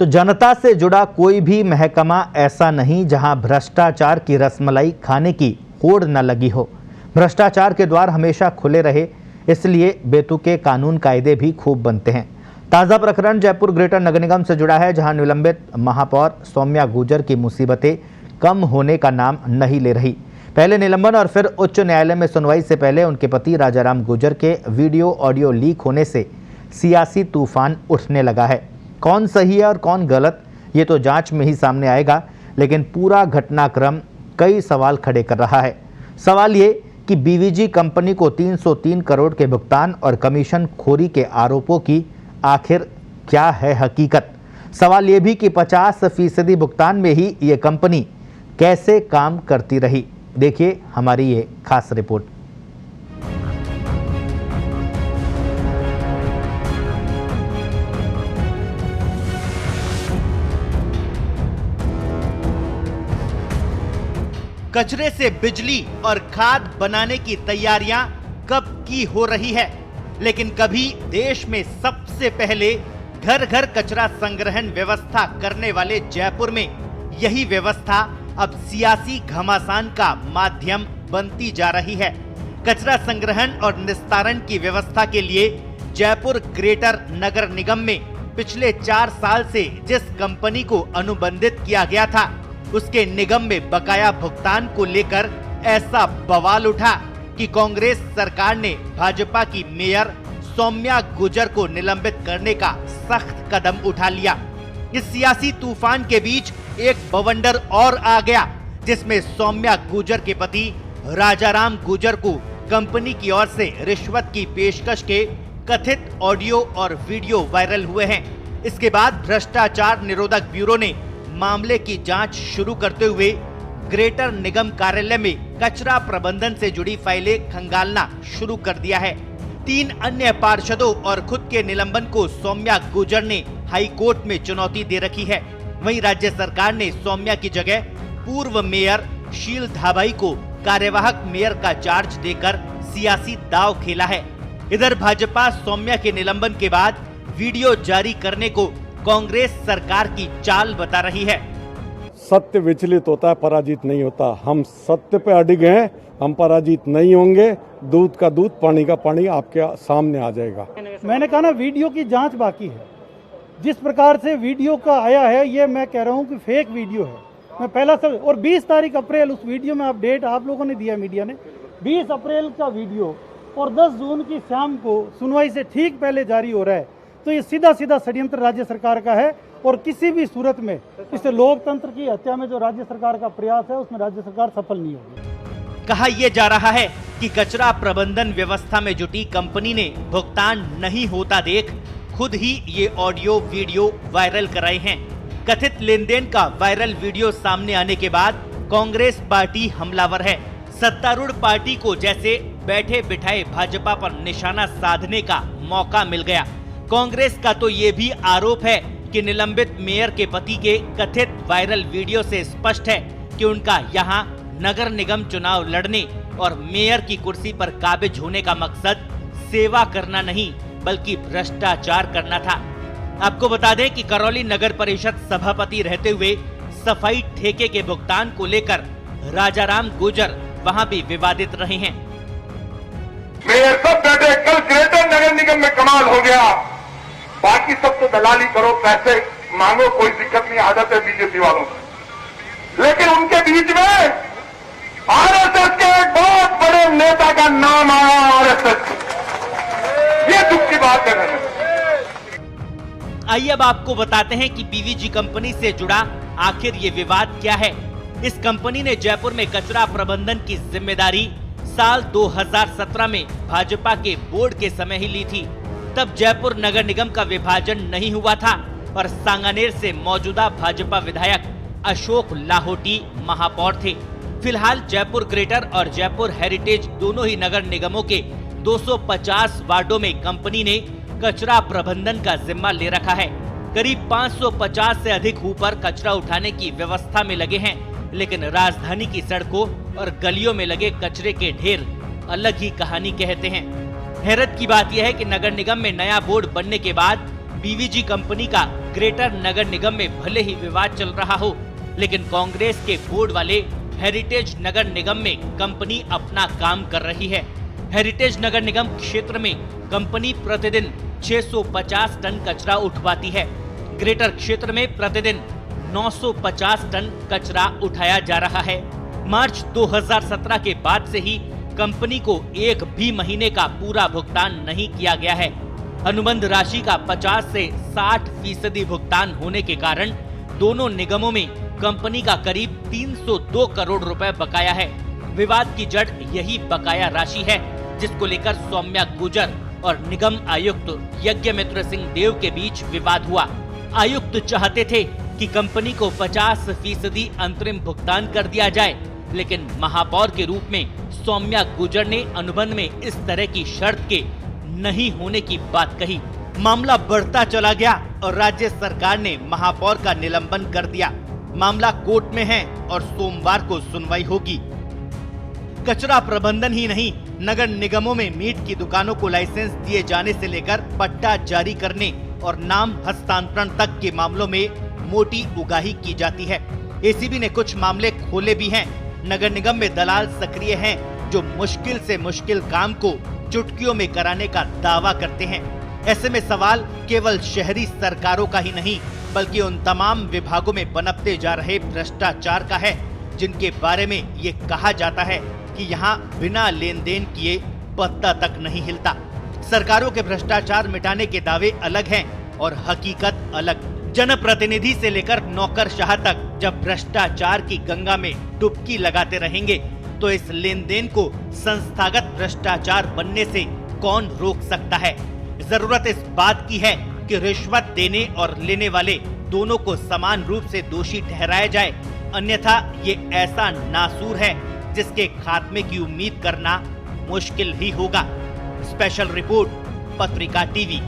तो जनता से जुड़ा कोई भी महकमा ऐसा नहीं जहां भ्रष्टाचार की रसमलाई खाने की होड़ न लगी हो। भ्रष्टाचार के द्वार हमेशा खुले रहे, इसलिए बेतुके कानून कायदे भी खूब बनते हैं। ताज़ा प्रकरण जयपुर ग्रेटर नगर निगम से जुड़ा है, जहां निलंबित महापौर सौम्या गुर्जर की मुसीबतें कम होने का नाम नहीं ले रही। पहले निलंबन और फिर उच्च न्यायालय में सुनवाई से पहले उनके पति राजाराम गुर्जर के वीडियो ऑडियो लीक होने से सियासी तूफान उठने लगा है। कौन सही है और कौन गलत, ये तो जांच में ही सामने आएगा, लेकिन पूरा घटनाक्रम कई सवाल खड़े कर रहा है। सवाल ये कि बीवीजी कंपनी को 303 करोड़ के भुगतान और कमीशन खोरी के आरोपों की आखिर क्या है हकीकत। सवाल ये भी कि 50% भुगतान में ही ये कंपनी कैसे काम करती रही। देखिए हमारी ये खास रिपोर्ट। कचरे से बिजली और खाद बनाने की तैयारियां कब की हो रही है, लेकिन कभी देश में सबसे पहले घर घर कचरा संग्रहण व्यवस्था करने वाले जयपुर में यही व्यवस्था अब सियासी घमासान का माध्यम बनती जा रही है। कचरा संग्रहण और निस्तारण की व्यवस्था के लिए जयपुर ग्रेटर नगर निगम में पिछले 4 साल से जिस कंपनी को अनुबंधित किया गया था, उसके निगम में बकाया भुगतान को लेकर ऐसा बवाल उठा कि कांग्रेस सरकार ने भाजपा की मेयर सौम्या गुर्जर को निलंबित करने का सख्त कदम उठा लिया। इस सियासी तूफान के बीच एक बवंडर और आ गया, जिसमें सौम्या गुर्जर के पति राजाराम गुर्जर को कंपनी की ओर से रिश्वत की पेशकश के कथित ऑडियो और वीडियो वायरल हुए हैं। इसके बाद भ्रष्टाचार निरोधक ब्यूरो ने मामले की जांच शुरू करते हुए ग्रेटर निगम कार्यालय में कचरा प्रबंधन से जुड़ी फाइलें खंगालना शुरू कर दिया है। 3 अन्य पार्षदों और खुद के निलंबन को सौम्या गुर्जर ने हाई कोर्ट में चुनौती दे रखी है। वहीं राज्य सरकार ने सौम्या की जगह पूर्व मेयर शील धाबाई को कार्यवाहक मेयर का चार्ज देकर सियासी दांव खेला है। इधर भाजपा सौम्या के निलंबन के बाद वीडियो जारी करने को कांग्रेस सरकार की चाल बता रही है। सत्य विचलित होता है, पराजित नहीं होता। हम सत्य पे अडिग हैं, हम पराजित नहीं होंगे। दूध का दूध, पानी का पानी आपके सामने आ जाएगा। मैंने कहा ना, वीडियो की जांच बाकी है। जिस प्रकार से वीडियो का आया है, ये मैं कह रहा हूँ कि फेक वीडियो है। मैं पहला सब और 20 तारीख अप्रैल उस वीडियो में अपडेट आप लोगों ने दिया, मीडिया ने 20 अप्रैल का वीडियो और 10 जून की शाम को सुनवाई से ठीक पहले जारी हो रहा है। तो ये सीधा सीधा षड्यंत्र राज्य सरकार का है और किसी भी सूरत में इससे लोकतंत्र की हत्या में जो राज्य सरकार का प्रयास है, उसमें राज्य सरकार सफल नहीं होगी। कहा यह जा रहा है कि कचरा प्रबंधन व्यवस्था में जुटी कंपनी ने भुगतान नहीं होता देख खुद ही ये ऑडियो वीडियो वायरल कराए हैं। कथित लेन देन का वायरल वीडियो सामने आने के बाद कांग्रेस पार्टी हमलावर है। सत्तारूढ़ पार्टी को जैसे बैठे बिठाए भाजपा पर निशाना साधने का मौका मिल गया। कांग्रेस का तो ये भी आरोप है कि निलंबित मेयर के पति के कथित वायरल वीडियो से स्पष्ट है कि उनका यहां नगर निगम चुनाव लड़ने और मेयर की कुर्सी पर काबिज होने का मकसद सेवा करना नहीं बल्कि भ्रष्टाचार करना था। आपको बता दें कि करौली नगर परिषद सभापति रहते हुए सफाई ठेके के भुगतान को लेकर राजाराम गुर्जर वहां भी विवादित रहे हैं। मेयर सब बैठे, कल ग्रेटर नगर निगम में कमाल हो गया। बाकी सब तो दलाली करो, पैसे मांगो, कोई दिक्कत नहीं, आदत है बीजेपी वालों की। लेकिन उनके बीच में आरएसएस के एक बहुत बड़े नेता का नाम आया। आरएसएस, ये दुख की बात है। आइए अब आपको बताते हैं कि बीवीजी कंपनी से जुड़ा आखिर ये विवाद क्या है। इस कंपनी ने जयपुर में कचरा प्रबंधन की जिम्मेदारी साल 2017 में भाजपा के बोर्ड के समय ही ली थी। तब जयपुर नगर निगम का विभाजन नहीं हुआ था और सांगानेर से मौजूदा भाजपा विधायक अशोक लाहोटी महापौर थे। फिलहाल जयपुर ग्रेटर और जयपुर हेरिटेज दोनों ही नगर निगमों के 250 वार्डों में कंपनी ने कचरा प्रबंधन का जिम्मा ले रखा है। करीब 550 से अधिक ऊपर कचरा उठाने की व्यवस्था में लगे हैं, लेकिन राजधानी की सड़कों और गलियों में लगे कचरे के ढेर अलग ही कहानी कहते हैं। हैरत की बात यह है कि नगर निगम में नया बोर्ड बनने के बाद बीवीजी कंपनी का ग्रेटर नगर निगम में भले ही विवाद चल रहा हो, लेकिन कांग्रेस के बोर्ड वाले हेरिटेज नगर निगम में कंपनी अपना काम कर रही है। हेरिटेज नगर निगम क्षेत्र में कंपनी प्रतिदिन 650 टन कचरा उठवाती है। ग्रेटर क्षेत्र में प्रतिदिन 950 टन कचरा उठाया जा रहा है। मार्च 2017 के बाद से ही कंपनी को एक भी महीने का पूरा भुगतान नहीं किया गया है। अनुबंध राशि का 50 से 60% भुगतान होने के कारण दोनों निगमों में कंपनी का करीब 302 करोड़ रुपए बकाया है। विवाद की जड़ यही बकाया राशि है, जिसको लेकर सौम्या गुर्जर और निगम आयुक्त यज्ञमित्र सिंह देव के बीच विवाद हुआ। आयुक्त चाहते थे कि कंपनी को 50% अंतरिम भुगतान कर दिया जाए, लेकिन महापौर के रूप में सौम्या गुर्जर ने अनुबंध में इस तरह की शर्त के नहीं होने की बात कही। मामला बढ़ता चला गया और राज्य सरकार ने महापौर का निलंबन कर दिया। मामला कोर्ट में है और सोमवार को सुनवाई होगी। कचरा प्रबंधन ही नहीं, नगर निगमों में मीट की दुकानों को लाइसेंस दिए जाने से लेकर पट्टा जारी करने और नाम हस्तांतरण तक के मामलों में मोटी उगाही की जाती है। एसीबी ने कुछ मामले खोले भी हैं। नगर निगम में दलाल सक्रिय हैं, जो मुश्किल से मुश्किल काम को चुटकियों में कराने का दावा करते हैं। ऐसे में सवाल केवल शहरी सरकारों का ही नहीं, बल्कि उन तमाम विभागों में पनपते जा रहे भ्रष्टाचार का है, जिनके बारे में ये कहा जाता है कि यहाँ बिना लेन देन किए पत्ता तक नहीं हिलता। सरकारों के भ्रष्टाचार मिटाने के दावे अलग हैं और हकीकत अलग। जनप्रतिनिधि से लेकर नौकरशाह तक जब भ्रष्टाचार की गंगा में डुबकी लगाते रहेंगे, तो इस लेन देन को संस्थागत भ्रष्टाचार बनने से कौन रोक सकता है। जरूरत इस बात की है कि रिश्वत देने और लेने वाले दोनों को समान रूप से दोषी ठहराया जाए, अन्यथा ये ऐसा नासूर है जिसके खात्मे की उम्मीद करना मुश्किल ही होगा। स्पेशल रिपोर्ट, पत्रिका टीवी।